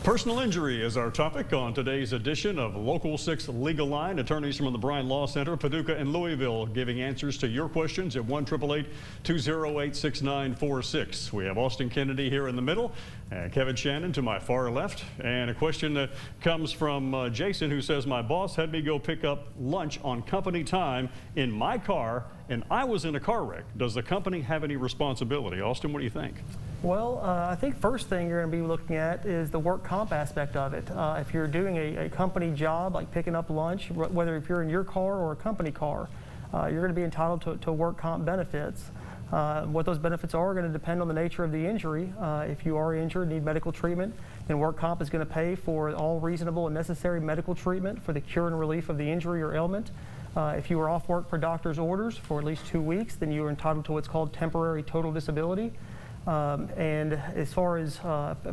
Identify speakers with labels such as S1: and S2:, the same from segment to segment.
S1: Personal injury is our topic on today's edition of Local 6 Legal Line. Attorneys from the Bryan Law Center, Paducah and Louisville, giving answers to your questions at 1-888-208-6946. We have Austin Kennedy here in the middle and Kevin Shannon to my far left. And a question that comes from Jason, who says, my boss had me go pick up lunch on company time in my car and I was in a car wreck. Does the company have any responsibility? Austin, what do you think?
S2: Well, I think first thing you're going to be looking at is the work comp aspect of it. If you're doing a company job like picking up lunch, whether if you're in your car or a company car, you're going to be entitled to work comp benefits. What those benefits are going to depend on the nature of the injury. If you are injured, need medical treatment, then work comp is going to pay for all reasonable and necessary medical treatment for the cure and relief of the injury or ailment. If you are off work per doctor's orders for at least 2 weeks, then you are entitled to what's called temporary total disability. And as far as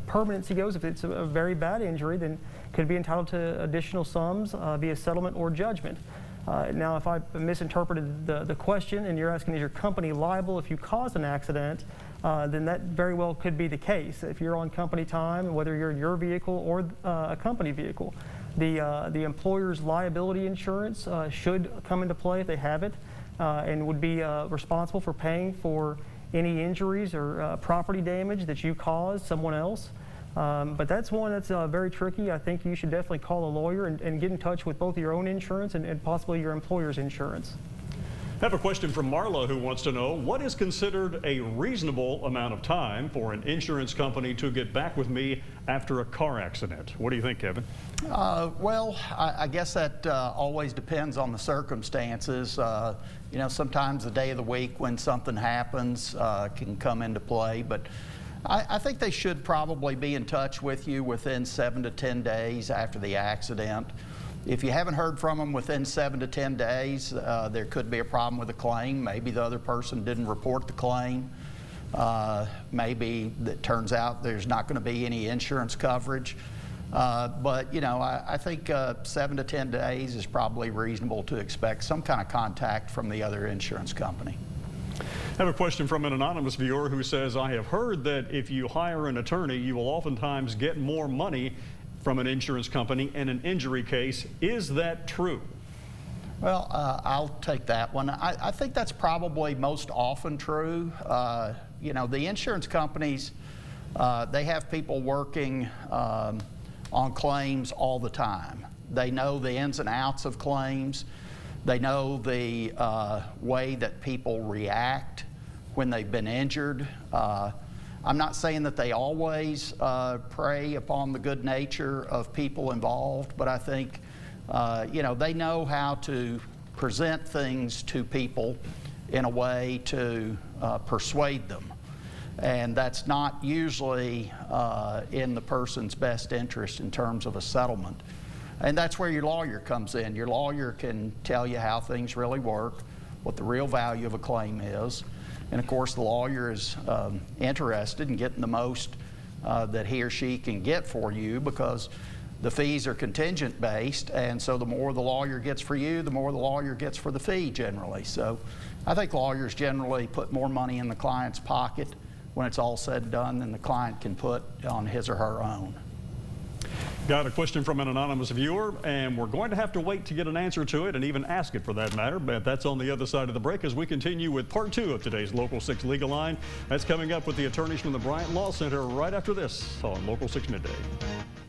S2: permanency goes, if it's a very bad injury, then could be entitled to additional sums via settlement or judgment. Now, if I misinterpreted the question and you're asking, is your company liable if you cause an accident, then that very well could be the case. If you're on company time, whether you're in your vehicle or a company vehicle, the employer's liability insurance should come into play if they have it, and would be responsible for paying for any injuries or property damage that you caused someone else. But that's one that's very tricky. I think you should definitely call a lawyer and get in touch with both your own insurance and possibly your employer's insurance.
S1: I have a question from Marla, who wants to know, what is considered a reasonable amount of time for an insurance company to get back with me after a car accident? What do you think, Kevin?
S3: Well, I guess that always depends on the circumstances. You know, sometimes the day of the week when something happens can come into play, but I think they should probably be in touch with you within 7 to 10 days after the accident. If you haven't heard from them within 7 to 10 days, there could be a problem with the claim. Maybe the other person didn't report the claim. Maybe it turns out there's not going to be any insurance coverage. But, you know, I think 7 to 10 days is probably reasonable to expect some kind of contact from the other insurance company.
S1: I have a question from an anonymous viewer who says, I have heard that if you hire an attorney, you will oftentimes get more money from an insurance company in an injury case. Is that true?
S3: Well, I'll take that one. I think that's probably most often true. You know, the insurance companies, they have people working on claims all the time. They know the ins and outs of claims. They know the way that people react when they've been injured. I'm not saying that they always prey upon the good nature of people involved, but I think, you know, they know how to present things to people in a way to persuade them. And that's not usually in the person's best interest in terms of a settlement. And that's where your lawyer comes in. Your lawyer can tell you how things really work, what the real value of a claim is. And of course, the lawyer is interested in getting the most that he or she can get for you, because the fees are contingent based, and so the more the lawyer gets for you, the more the lawyer gets for the fee generally. So I think lawyers generally put more money in the client's pocket when it's all said and done than the client can put on his or her own.
S1: Got a question from an anonymous viewer, and we're going to have to wait to get an answer to it, and even ask it for that matter, but that's on the other side of the break as we continue with part 2 of today's Local 6 Legal Line. That's coming up with the attorneys from the Bryan Law Center right after this on Local 6 Midday.